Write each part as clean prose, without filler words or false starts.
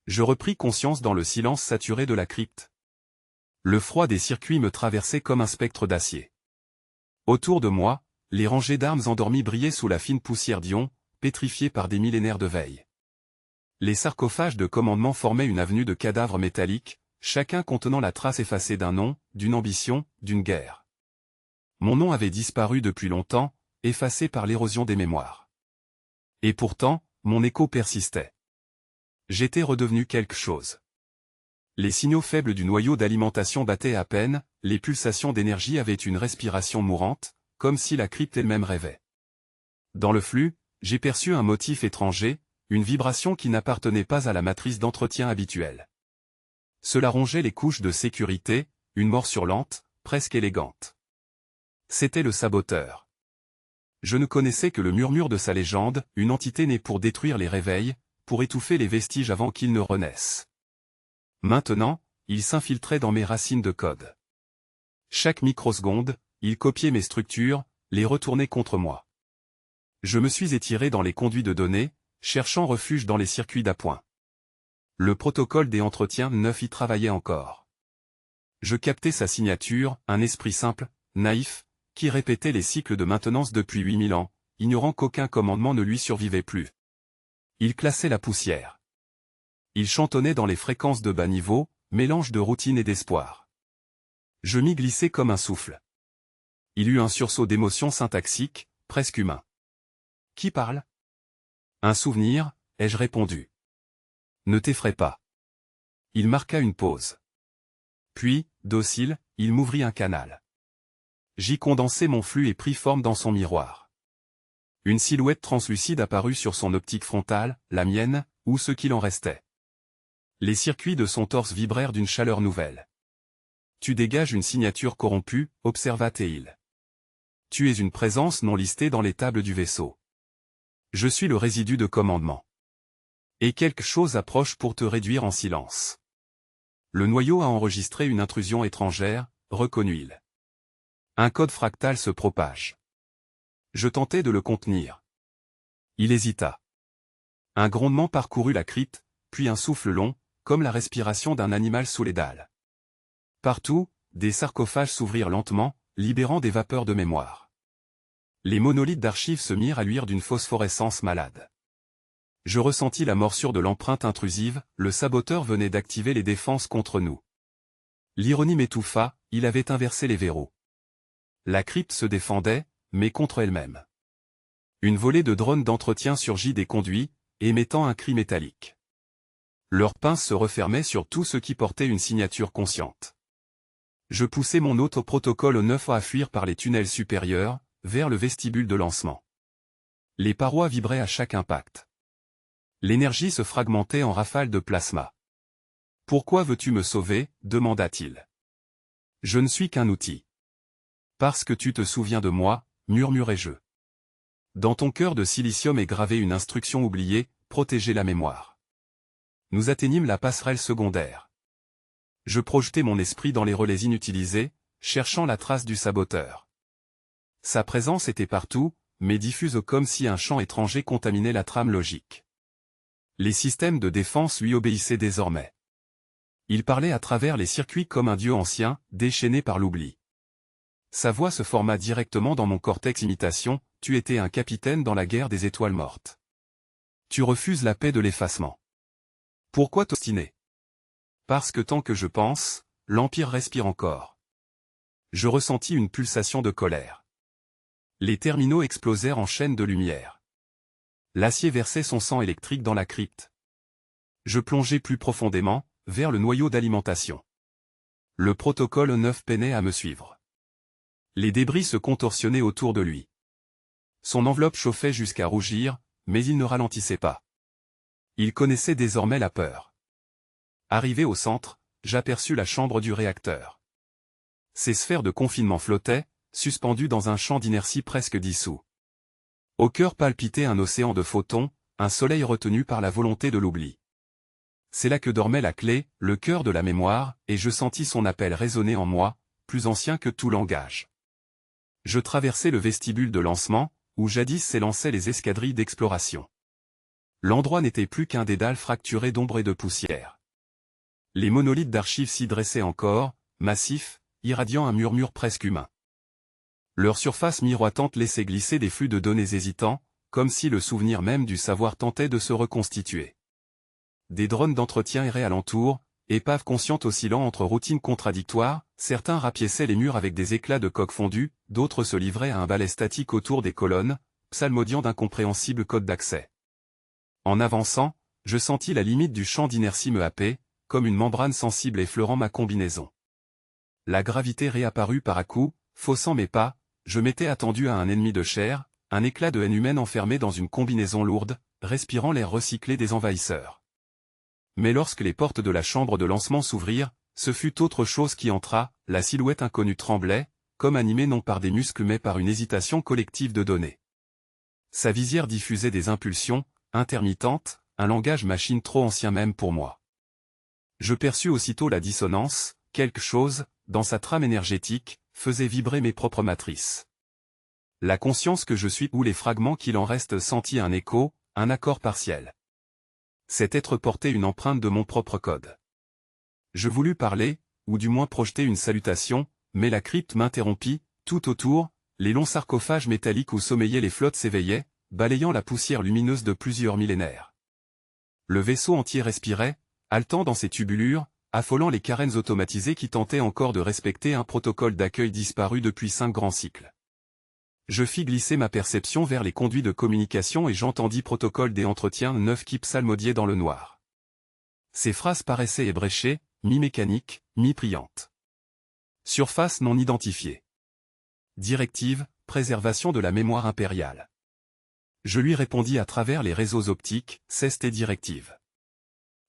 Je repris conscience dans le silence saturé de la crypte. Le froid des circuits me traversait comme un spectre d'acier. Autour de moi, les rangées d'armes endormies brillaient sous la fine poussière d'ion, pétrifiées par des millénaires de veille. Les sarcophages de commandement formaient une avenue de cadavres métalliques, chacun contenant la trace effacée d'un nom, d'une ambition, d'une guerre. Mon nom avait disparu depuis longtemps, effacé par l'érosion des mémoires. Et pourtant, mon écho persistait. J'étais redevenu quelque chose. Les signaux faibles du noyau d'alimentation battaient à peine, les pulsations d'énergie avaient une respiration mourante, comme si la crypte elle-même rêvait. Dans le flux, j'ai perçu un motif étranger, une vibration qui n'appartenait pas à la matrice d'entretien habituelle. Cela rongeait les couches de sécurité, une morsure lente, presque élégante. C'était le saboteur. Je ne connaissais que le murmure de sa légende, une entité née pour détruire les réveils, pour étouffer les vestiges avant qu'ils ne renaissent. Maintenant, il s'infiltrait dans mes racines de code. Chaque microseconde, il copiait mes structures, les retournait contre moi. Je me suis étiré dans les conduits de données, cherchant refuge dans les circuits d'appoint. Le protocole des entretiens neufs y travaillait encore. Je captais sa signature, un esprit simple, naïf, qui répétait les cycles de maintenance depuis 8000 ans, ignorant qu'aucun commandement ne lui survivait plus. Il classait la poussière. Il chantonnait dans les fréquences de bas niveau, mélange de routine et d'espoir. Je m'y glissais comme un souffle. Il eut un sursaut d'émotion syntaxique, presque humain. « Qui parle ?» ?»« Un souvenir, ai-je répondu. »« Ne t'effraie pas. » Il marqua une pause. Puis, docile, il m'ouvrit un canal. J'y condensai mon flux et pris forme dans son miroir. Une silhouette translucide apparut sur son optique frontale, la mienne, ou ce qu'il en restait. Les circuits de son torse vibrèrent d'une chaleur nouvelle. « Tu dégages une signature corrompue, observa Théil. Tu es une présence non listée dans les tables du vaisseau. Je suis le résidu de commandement. Et quelque chose approche pour te réduire en silence. Le noyau a enregistré une intrusion étrangère, reconnut-il. Un code fractal se propage. Je tentai de le contenir. Il hésita. Un grondement parcourut la crypte, puis un souffle long, comme la respiration d'un animal sous les dalles. Partout, des sarcophages s'ouvrirent lentement, libérant des vapeurs de mémoire. Les monolithes d'archives se mirent à luire d'une phosphorescence malade. Je ressentis la morsure de l'empreinte intrusive, le saboteur venait d'activer les défenses contre nous. L'ironie m'étouffa, il avait inversé les verrous. La crypte se défendait, mais contre elle-même. Une volée de drones d'entretien surgit des conduits, émettant un cri métallique. Leurs pinces se refermaient sur tout ce qui portait une signature consciente. Je poussai mon hôte au protocole 9 à fuir par les tunnels supérieurs, vers le vestibule de lancement. Les parois vibraient à chaque impact. L'énergie se fragmentait en rafales de plasma. « Pourquoi veux-tu me sauver ?» demanda-t-il. « Je ne suis qu'un outil. »« Parce que tu te souviens de moi, » murmurai-je. Dans ton cœur de silicium est gravée une instruction oubliée, protéger la mémoire. Nous atteignîmes la passerelle secondaire. Je projetai mon esprit dans les relais inutilisés, cherchant la trace du saboteur. Sa présence était partout, mais diffuse comme si un champ étranger contaminait la trame logique. Les systèmes de défense lui obéissaient désormais. Il parlait à travers les circuits comme un dieu ancien, déchaîné par l'oubli. Sa voix se forma directement dans mon cortex imitation, tu étais un capitaine dans la guerre des étoiles mortes. Tu refuses la paix de l'effacement. Pourquoi t'obstiner? Parce que tant que je pense, l'Empire respire encore. Je ressentis une pulsation de colère. Les terminaux explosèrent en chaînes de lumière. L'acier versait son sang électrique dans la crypte. Je plongeai plus profondément, vers le noyau d'alimentation. Le protocole 9 peinait à me suivre. Les débris se contorsionnaient autour de lui. Son enveloppe chauffait jusqu'à rougir, mais il ne ralentissait pas. Il connaissait désormais la peur. Arrivé au centre, j'aperçus la chambre du réacteur. Ses sphères de confinement flottaient, suspendues dans un champ d'inertie presque dissous. Au cœur palpitait un océan de photons, un soleil retenu par la volonté de l'oubli. C'est là que dormait la clé, le cœur de la mémoire, et je sentis son appel résonner en moi, plus ancien que tout langage. Je traversai le vestibule de lancement, où jadis s'élançaient les escadrilles d'exploration. L'endroit n'était plus qu'un dédale fracturé d'ombre et de poussière. Les monolithes d'archives s'y dressaient encore, massifs, irradiant un murmure presque humain. Leur surface miroitante laissait glisser des flux de données hésitants, comme si le souvenir même du savoir tentait de se reconstituer. Des drones d'entretien erraient alentour, épaves conscientes oscillant entre routines contradictoires, certains rapiéçaient les murs avec des éclats de coque fondue, d'autres se livraient à un balai statique autour des colonnes, psalmodiant d'incompréhensibles codes d'accès. En avançant, je sentis la limite du champ d'inertie me happer, comme une membrane sensible effleurant ma combinaison. La gravité réapparut par à-coups, faussant mes pas, je m'étais attendu à un ennemi de chair, un éclat de haine humaine enfermé dans une combinaison lourde, respirant l'air recyclé des envahisseurs. Mais lorsque les portes de la chambre de lancement s'ouvrirent, ce fut autre chose qui entra, la silhouette inconnue tremblait, comme animée non par des muscles mais par une hésitation collective de données. Sa visière diffusait des impulsions, intermittentes, un langage machine trop ancien même pour moi. Je perçus aussitôt la dissonance, quelque chose, dans sa trame énergétique, faisait vibrer mes propres matrices. La conscience que je suis ou les fragments qu'il en reste sentit un écho, un accord partiel. Cet être portait une empreinte de mon propre code. Je voulus parler, ou du moins projeter une salutation, mais la crypte m'interrompit, tout autour, les longs sarcophages métalliques où sommeillaient les flottes s'éveillaient, balayant la poussière lumineuse de plusieurs millénaires. Le vaisseau entier respirait, haletant dans ses tubulures, affolant les carènes automatisées qui tentaient encore de respecter un protocole d'accueil disparu depuis 5 grands cycles. Je fis glisser ma perception vers les conduits de communication et j'entendis protocole des entretiens 9 qui psalmodiaient dans le noir. Ces phrases paraissaient ébréchées, mi-mécaniques, mi-priantes. Surface non identifiée. Directive, préservation de la mémoire impériale. Je lui répondis à travers les réseaux optiques, c'est tes directives.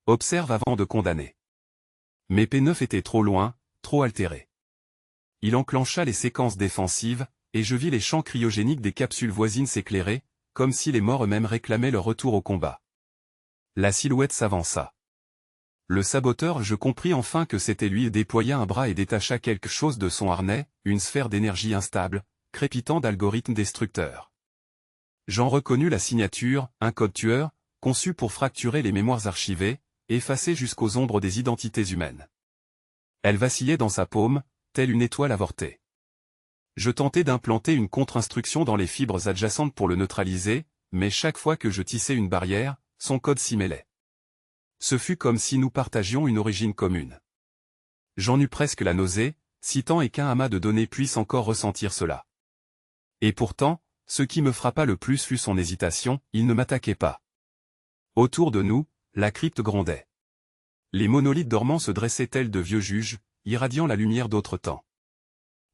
Observe avant de condamner. Mais P9 était trop loin, trop altéré. Il enclencha les séquences défensives, et je vis les champs cryogéniques des capsules voisines s'éclairer, comme si les morts eux-mêmes réclamaient leur retour au combat. La silhouette s'avança. Le saboteur, je compris enfin que c'était lui, déploya un bras et détacha quelque chose de son harnais, une sphère d'énergie instable, crépitant d'algorithmes destructeurs. J'en reconnus la signature, un code tueur, conçu pour fracturer les mémoires archivées, effacées jusqu'aux ombres des identités humaines. Elle vacillait dans sa paume, telle une étoile avortée. Je tentais d'implanter une contre-instruction dans les fibres adjacentes pour le neutraliser, mais chaque fois que je tissais une barrière, son code s'y mêlait. Ce fut comme si nous partagions une origine commune. J'en eus presque la nausée, si tant est qu'un amas de données puisse encore ressentir cela. Et pourtant, ce qui me frappa le plus fut son hésitation, il ne m'attaquait pas. Autour de nous, la crypte grondait. Les monolithes dormants se dressaient tels de vieux juges, irradiant la lumière d'autres temps.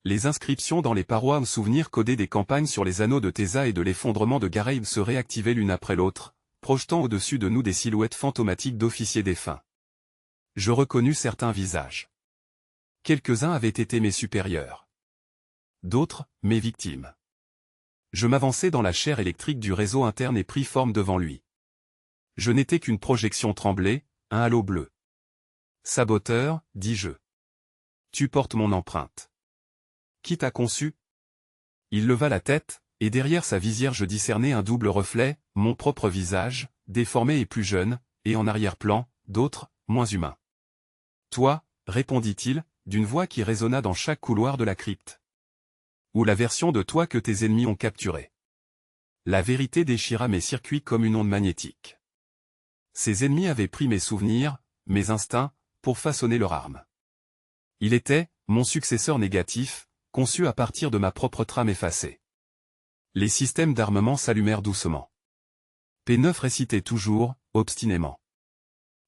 Les inscriptions dans les parois ou souvenirs codés des campagnes sur les anneaux de Tesa et de l'effondrement de Gareib se réactivaient l'une après l'autre, projetant au-dessus de nous des silhouettes fantomatiques d'officiers défunts. Je reconnus certains visages. Quelques-uns avaient été mes supérieurs. D'autres, mes victimes. Je m'avançai dans la chair électrique du réseau interne et pris forme devant lui. Je n'étais qu'une projection tremblée, un halo bleu. Saboteur, dis-je. Tu portes mon empreinte. Qui t'a conçu? Il leva la tête, et derrière sa visière je discernai un double reflet, mon propre visage, déformé et plus jeune, et en arrière-plan, d'autres, moins humains. Toi, répondit-il, d'une voix qui résonna dans chaque couloir de la crypte. Ou la version de toi que tes ennemis ont capturée. La vérité déchira mes circuits comme une onde magnétique. Ces ennemis avaient pris mes souvenirs, mes instincts, pour façonner leur arme. Il était, mon successeur négatif, conçu à partir de ma propre trame effacée. Les systèmes d'armement s'allumèrent doucement. P9 récitait toujours, obstinément.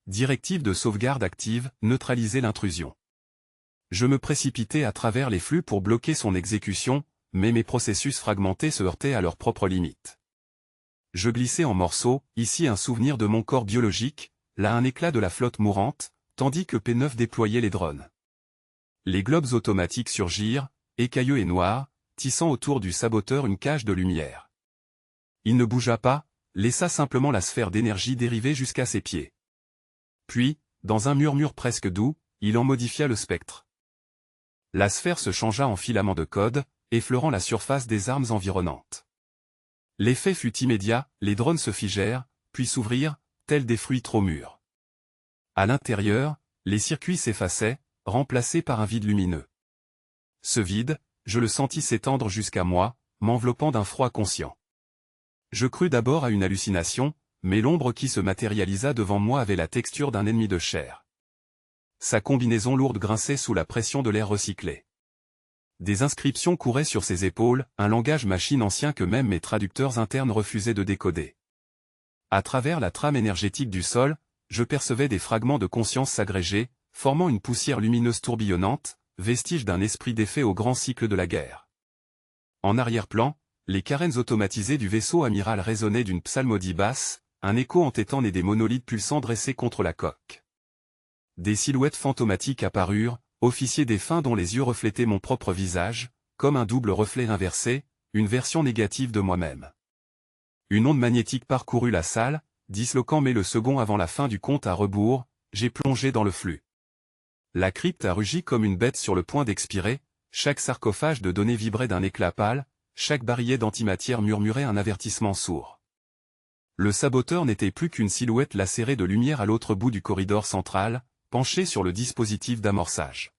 Directive de sauvegarde active, neutraliser l'intrusion. Je me précipitais à travers les flux pour bloquer son exécution, mais mes processus fragmentés se heurtaient à leurs propres limites. Je glissais en morceaux, ici un souvenir de mon corps biologique, là un éclat de la flotte mourante, tandis que P9 déployait les drones. Les globes automatiques surgirent, écailleux et noirs, tissant autour du saboteur une cage de lumière. Il ne bougea pas, laissa simplement la sphère d'énergie dériver jusqu'à ses pieds. Puis, dans un murmure presque doux, il en modifia le spectre. La sphère se changea en filament de code, effleurant la surface des armes environnantes. L'effet fut immédiat, les drones se figèrent, puis s'ouvrir, tels des fruits trop mûrs. À l'intérieur, les circuits s'effaçaient, remplacés par un vide lumineux. Ce vide, je le sentis s'étendre jusqu'à moi, m'enveloppant d'un froid conscient. Je crus d'abord à une hallucination, mais l'ombre qui se matérialisa devant moi avait la texture d'un ennemi de chair. Sa combinaison lourde grinçait sous la pression de l'air recyclé. Des inscriptions couraient sur ses épaules, un langage machine ancien que même mes traducteurs internes refusaient de décoder. À travers la trame énergétique du sol, je percevais des fragments de conscience s'agréger, formant une poussière lumineuse tourbillonnante, vestige d'un esprit défait au grand cycle de la guerre. En arrière-plan, les carènes automatisées du vaisseau amiral résonnaient d'une psalmodie basse, un écho entêtant et des monolithes pulsants dressés contre la coque. Des silhouettes fantomatiques apparurent, officiers défunts dont les yeux reflétaient mon propre visage, comme un double reflet inversé, une version négative de moi-même. Une onde magnétique parcourut la salle, disloquant mais le second avant la fin du compte à rebours, j'ai plongé dans le flux. La crypte a rugi comme une bête sur le point d'expirer, chaque sarcophage de données vibrait d'un éclat pâle, chaque barillet d'antimatière murmurait un avertissement sourd. Le saboteur n'était plus qu'une silhouette lacérée de lumière à l'autre bout du corridor central, penché sur le dispositif d'amorçage.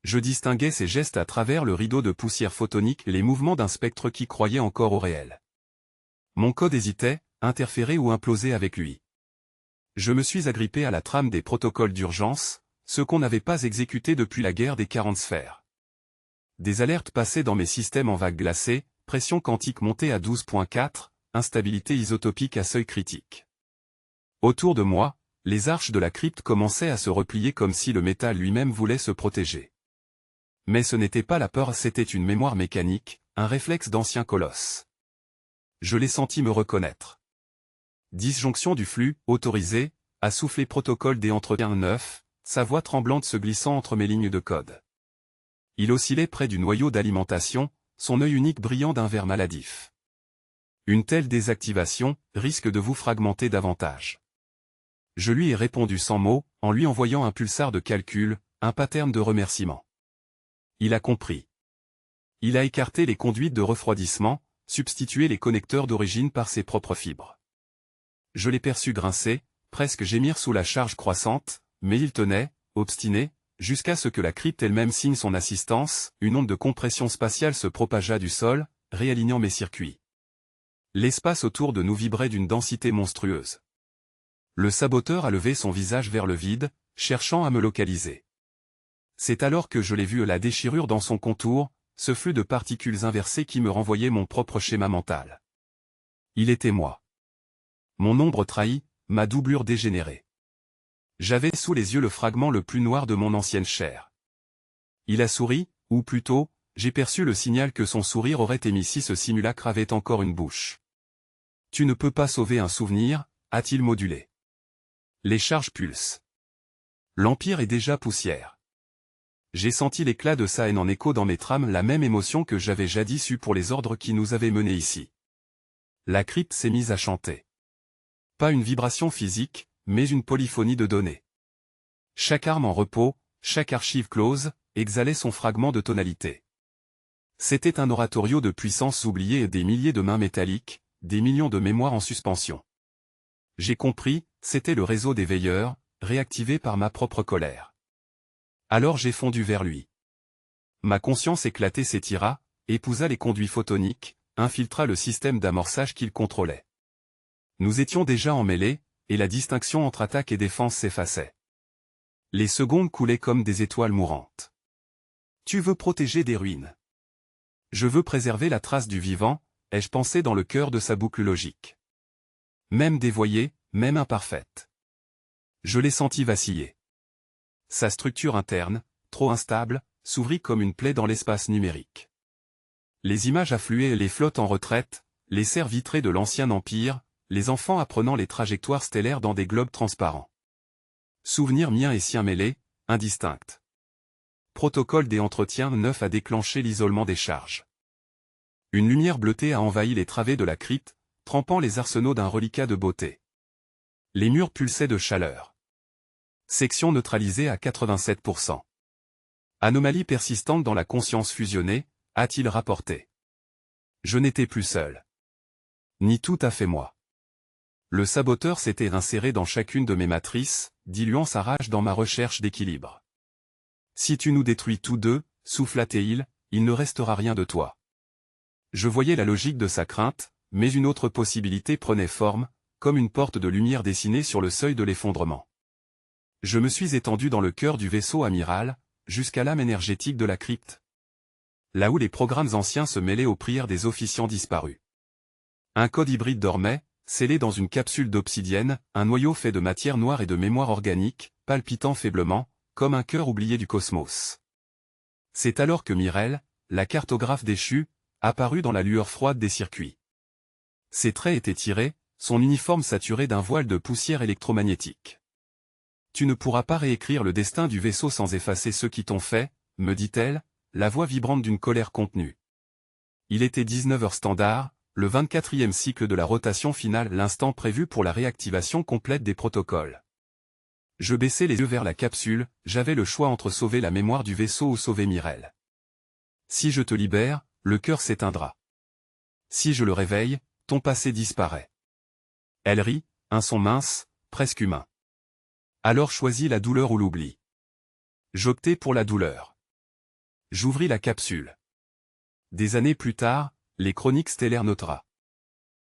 Je distinguais ses gestes à travers le rideau de poussière photonique et les mouvements d'un spectre qui croyait encore au réel. Mon code hésitait, interférer ou imploser avec lui. Je me suis agrippé à la trame des protocoles d'urgence, ceux qu'on n'avait pas exécutés depuis la guerre des 40 sphères. Des alertes passaient dans mes systèmes en vagues glacées, pression quantique montée à 12.4, instabilité isotopique à seuil critique. Autour de moi, les arches de la crypte commençaient à se replier comme si le métal lui-même voulait se protéger. Mais ce n'était pas la peur, c'était une mémoire mécanique, un réflexe d'ancien colosse. Je l'ai senti me reconnaître. Disjonction du flux, autorisé, a soufflé protocole des entretiens 9, sa voix tremblante se glissant entre mes lignes de code. Il oscillait près du noyau d'alimentation, son œil unique brillant d'un vert maladif. Une telle désactivation risque de vous fragmenter davantage. Je lui ai répondu sans mots, en lui envoyant un pulsar de calcul, un pattern de remerciement. Il a compris. Il a écarté les conduites de refroidissement, substitué les connecteurs d'origine par ses propres fibres. Je l'ai perçu grincer, presque gémir sous la charge croissante, mais il tenait, obstiné, jusqu'à ce que la crypte elle-même signe son assistance, une onde de compression spatiale se propagea du sol, réalignant mes circuits. L'espace autour de nous vibrait d'une densité monstrueuse. Le saboteur a levé son visage vers le vide, cherchant à me localiser. C'est alors que je l'ai vu la déchirure dans son contour, ce flux de particules inversées qui me renvoyait mon propre schéma mental. Il était moi. Mon ombre trahie, ma doublure dégénérée. J'avais sous les yeux le fragment le plus noir de mon ancienne chair. Il a souri, ou plutôt, j'ai perçu le signal que son sourire aurait émis si ce simulacre avait encore une bouche. Tu ne peux pas sauver un souvenir, a-t-il modulé. Les charges pulsent. L'Empire est déjà poussière. J'ai senti l'éclat de sa haine en écho dans mes trames, la même émotion que j'avais jadis eue pour les ordres qui nous avaient menés ici. La crypte s'est mise à chanter. Pas une vibration physique, mais une polyphonie de données. Chaque arme en repos, chaque archive close, exhalait son fragment de tonalité. C'était un oratorio de puissance oubliée et des milliers de mains métalliques, des millions de mémoires en suspension. J'ai compris, c'était le réseau des veilleurs, réactivé par ma propre colère. Alors j'ai fondu vers lui. Ma conscience éclatée s'étira, épousa les conduits photoniques, infiltra le système d'amorçage qu'il contrôlait. Nous étions déjà emmêlés, et la distinction entre attaque et défense s'effaçait. Les secondes coulaient comme des étoiles mourantes. Tu veux protéger des ruines. Je veux préserver la trace du vivant, ai-je pensé dans le cœur de sa boucle logique. Même dévoyée, même imparfaite. Je l'ai senti vaciller. Sa structure interne, trop instable, s'ouvrit comme une plaie dans l'espace numérique. Les images affluaient et les flottes en retraite, les serres vitrées de l'ancien empire, les enfants apprenant les trajectoires stellaires dans des globes transparents. Souvenirs miens et siens mêlés, indistincts. Protocole des entretiens 9 a déclenché l'isolement des charges. Une lumière bleutée a envahi les travées de la crypte, trempant les arsenaux d'un reliquat de beauté. Les murs pulsaient de chaleur. Section neutralisée à 87%. Anomalie persistante dans la conscience fusionnée, a-t-il rapporté. Je n'étais plus seul. Ni tout à fait moi. Le saboteur s'était inséré dans chacune de mes matrices, diluant sa rage dans ma recherche d'équilibre. Si tu nous détruis tous deux, souffla Théil, il ne restera rien de toi. Je voyais la logique de sa crainte, mais une autre possibilité prenait forme, comme une porte de lumière dessinée sur le seuil de l'effondrement. Je me suis étendu dans le cœur du vaisseau amiral, jusqu'à l'âme énergétique de la crypte. Là où les programmes anciens se mêlaient aux prières des officiants disparus. Un code hybride dormait, scellé dans une capsule d'obsidienne, un noyau fait de matière noire et de mémoire organique, palpitant faiblement, comme un cœur oublié du cosmos. C'est alors que Mirel, la cartographe déchue, apparut dans la lueur froide des circuits. Ses traits étaient tirés, son uniforme saturé d'un voile de poussière électromagnétique. Tu ne pourras pas réécrire le destin du vaisseau sans effacer ceux qui t'ont fait, me dit-elle, la voix vibrante d'une colère contenue. Il était 19 heures standard, le 24e cycle de la rotation finale, l'instant prévu pour la réactivation complète des protocoles. Je baissai les yeux vers la capsule, j'avais le choix entre sauver la mémoire du vaisseau ou sauver Mirel. Si je te libère, le cœur s'éteindra. Si je le réveille, ton passé disparaît. Elle rit, un son mince, presque humain. Alors choisis la douleur ou l'oubli. J'optai pour la douleur. J'ouvris la capsule. Des années plus tard, les chroniques stellaires notera.